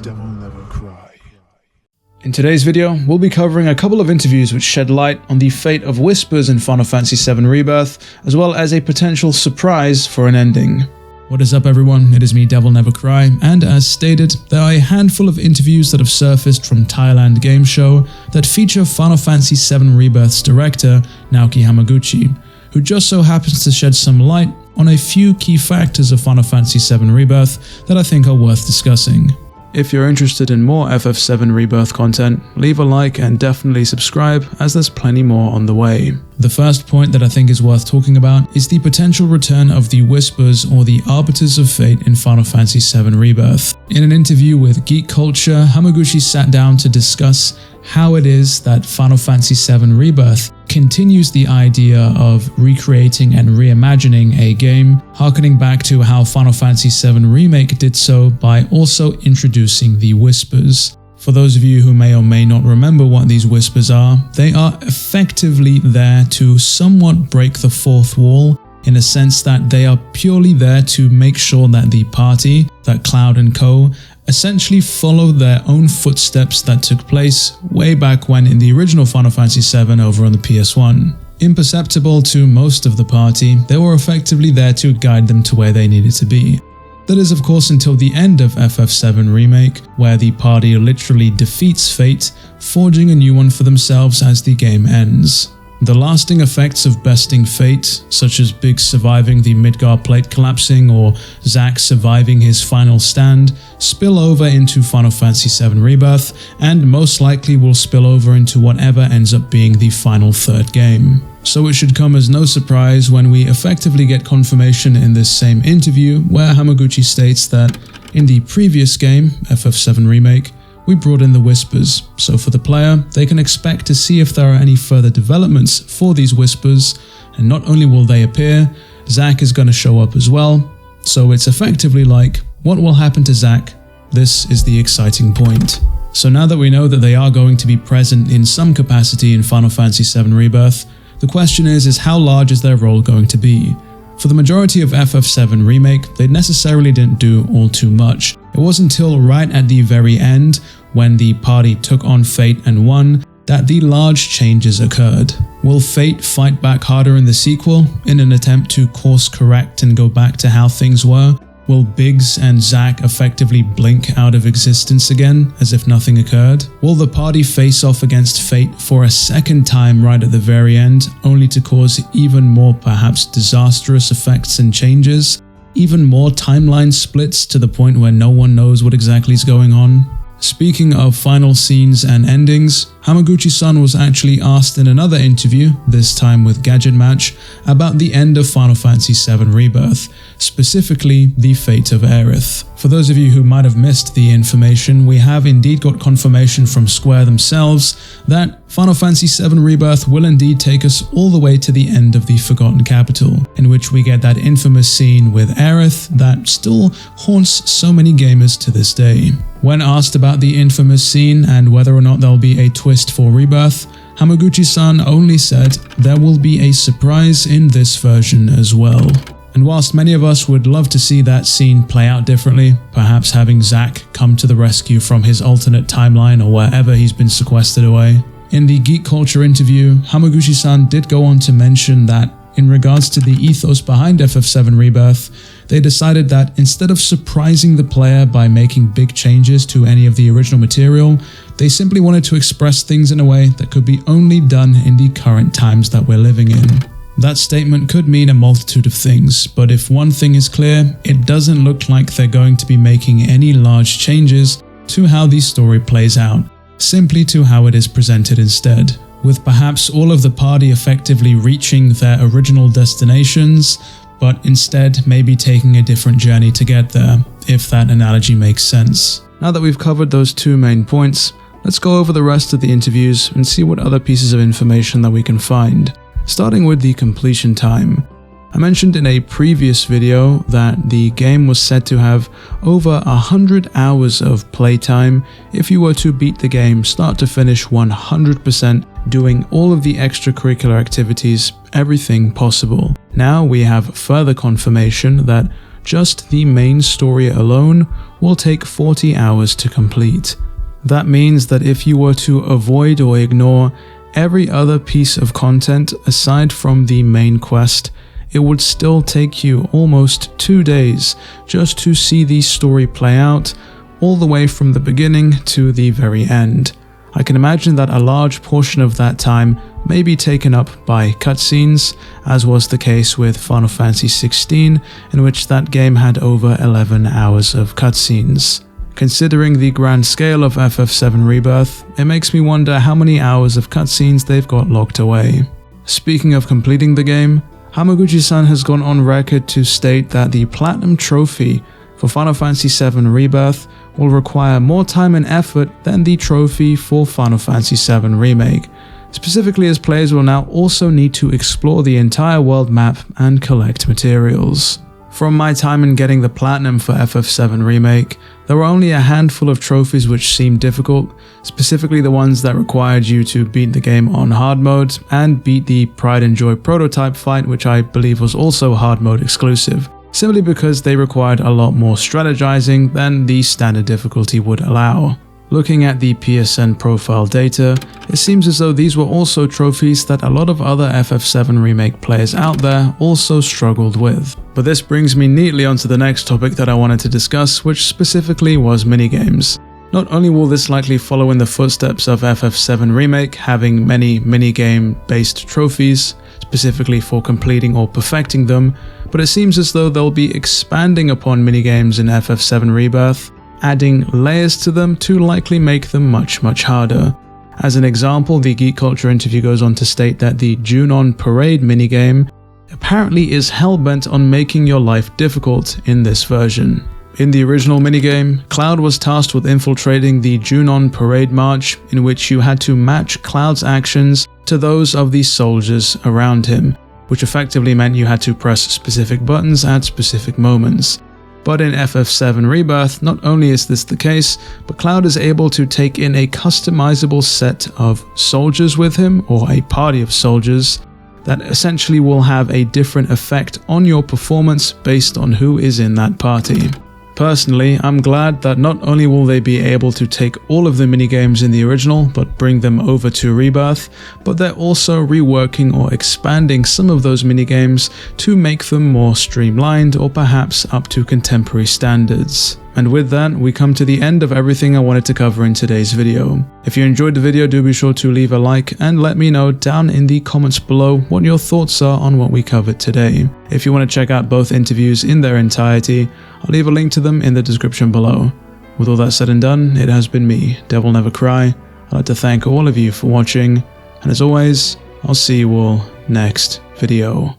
DevilNeverCry. In today's video, we'll be covering a couple of interviews which shed light on the fate of Whispers in Final Fantasy VII Rebirth, as well as a potential surprise for an ending. What is up everyone, it is me DevilNeverCry, and as stated, there are a handful of interviews that have surfaced from Thailand Game Show that feature Final Fantasy VII Rebirth's director, Naoki Hamaguchi, who just so happens to shed some light on a few key factors of Final Fantasy VII Rebirth that I think are worth discussing. If you're interested in more FF7 Rebirth content, leave a like and definitely subscribe, as there's plenty more on the way. The first point that I think is worth talking about is the potential return of the Whispers or the Arbiters of Fate in Final Fantasy VII Rebirth. In an interview with Geek Culture, Hamaguchi sat down to discuss how it is that Final Fantasy VII Rebirth continues the idea of recreating and reimagining a game, harkening back to how Final Fantasy VII Remake did so by also introducing the Whispers. For those of you who may or may not remember what these Whispers are, they are effectively there to somewhat break the fourth wall, in a sense that they are purely there to make sure that the party, that Cloud and Co, essentially follow their own footsteps that took place way back when in the original Final Fantasy VII over on the PS1. Imperceptible to most of the party, they were effectively there to guide them to where they needed to be. That is of course until the end of FF7 Remake, where the party literally defeats Fate, forging a new one for themselves as the game ends. The lasting effects of besting Fate, such as Biggs surviving the Midgar plate collapsing or Zack surviving his final stand, spill over into Final Fantasy VII Rebirth, and most likely will spill over into whatever ends up being the final third game. So it should come as no surprise when we effectively get confirmation in this same interview where Hamaguchi states that in the previous game, FF7 Remake, we brought in the Whispers, so for the player, they can expect to see if there are any further developments for these Whispers, and not only will they appear, Zack is going to show up as well, so it's effectively like, what will happen to Zack? This is the exciting point. So now that we know that they are going to be present in some capacity in Final Fantasy VII Rebirth, the question is how large is their role going to be? For the majority of FF7 Remake, they necessarily didn't do all too much. It wasn't until right at the very end, when the party took on Fate and won, that the large changes occurred. Will Fate fight back harder in the sequel, in an attempt to course correct and go back to how things were? Will Biggs and Zack effectively blink out of existence again, as if nothing occurred? Will the party face off against Fate for a second time right at the very end, only to cause even more perhaps disastrous effects and changes? Even more timeline splits to the point where no one knows what exactly is going on? Speaking of final scenes and endings, Hamaguchi-san was actually asked in another interview, this time with Gadget Match, about the end of Final Fantasy VII Rebirth, specifically the fate of Aerith. For those of you who might have missed the information, we have indeed got confirmation from Square themselves that Final Fantasy VII Rebirth will indeed take us all the way to the end of the Forgotten Capital, in which we get that infamous scene with Aerith that still haunts so many gamers to this day. When asked about the infamous scene and whether or not there'll be a twist for Rebirth, Hamaguchi-san only said there will be a surprise in this version as well. And whilst many of us would love to see that scene play out differently, perhaps having Zack come to the rescue from his alternate timeline or wherever he's been sequestered away, in the Geek Culture interview, Hamaguchi-san did go on to mention that in regards to the ethos behind FF7 Rebirth, they decided that instead of surprising the player by making big changes to any of the original material, they simply wanted to express things in a way that could be only done in the current times that we're living in. That statement could mean a multitude of things, but if one thing is clear, it doesn't look like they're going to be making any large changes to how the story plays out, simply to how it is presented instead, with perhaps all of the party effectively reaching their original destinations, but instead maybe taking a different journey to get there, if that analogy makes sense. Now that we've covered those two main points, let's go over the rest of the interviews and see what other pieces of information that we can find. Starting with the completion time. I mentioned in a previous video that the game was said to have over 100 hours of playtime if you were to beat the game start to finish 100%, doing all of the extracurricular activities, everything possible. Now we have further confirmation that just the main story alone will take 40 hours to complete. That means that if you were to avoid or ignore every other piece of content aside from the main quest, it would still take you almost 2 days just to see the story play out all the way from the beginning to the very end. I can imagine that a large portion of that time may be taken up by cutscenes, as was the case with Final Fantasy XVI, in which that game had over 11 hours of cutscenes. Considering the grand scale of FF7 Rebirth, it makes me wonder how many hours of cutscenes they've got locked away. Speaking of completing the game, Hamaguchi-san has gone on record to state that the Platinum Trophy for Final Fantasy VII Rebirth will require more time and effort than the trophy for Final Fantasy VII Remake, specifically as players will now also need to explore the entire world map and collect materials. From my time in getting the Platinum for FF7 Remake, there were only a handful of trophies which seemed difficult, specifically the ones that required you to beat the game on hard mode and beat the Pride and Joy prototype fight, which I believe was also hard mode exclusive, simply because they required a lot more strategizing than the standard difficulty would allow. Looking at the PSN profile data, it seems as though these were also trophies that a lot of other FF7 Remake players out there also struggled with. But this brings me neatly onto the next topic that I wanted to discuss, which specifically was minigames. Not only will this likely follow in the footsteps of FF7 Remake, having many minigame-based trophies, specifically for completing or perfecting them, but it seems as though they'll be expanding upon minigames in FF7 Rebirth, adding layers to them to likely make them much harder. As an example, the Geek Culture interview goes on to state that the Junon Parade minigame apparently is hellbent on making your life difficult in this version. In the original minigame, Cloud was tasked with infiltrating the Junon Parade March, in which you had to match Cloud's actions to those of the soldiers around him, which effectively meant you had to press specific buttons at specific moments. But in FF7 Rebirth, not only is this the case, but Cloud is able to take in a customizable set of soldiers with him, or a party of soldiers, that essentially will have a different effect on your performance based on who is in that party. Personally, I'm glad that not only will they be able to take all of the minigames in the original but bring them over to Rebirth, but they're also reworking or expanding some of those minigames to make them more streamlined or perhaps up to contemporary standards. And with that, we come to the end of everything I wanted to cover in today's video. If you enjoyed the video, do be sure to leave a like and let me know down in the comments below what your thoughts are on what we covered today. If you want to check out both interviews in their entirety, I'll leave a link to them in the description below. With all that said and done, it has been me, DevilNeverCry. I'd like to thank all of you for watching, and as always, I'll see you all next video.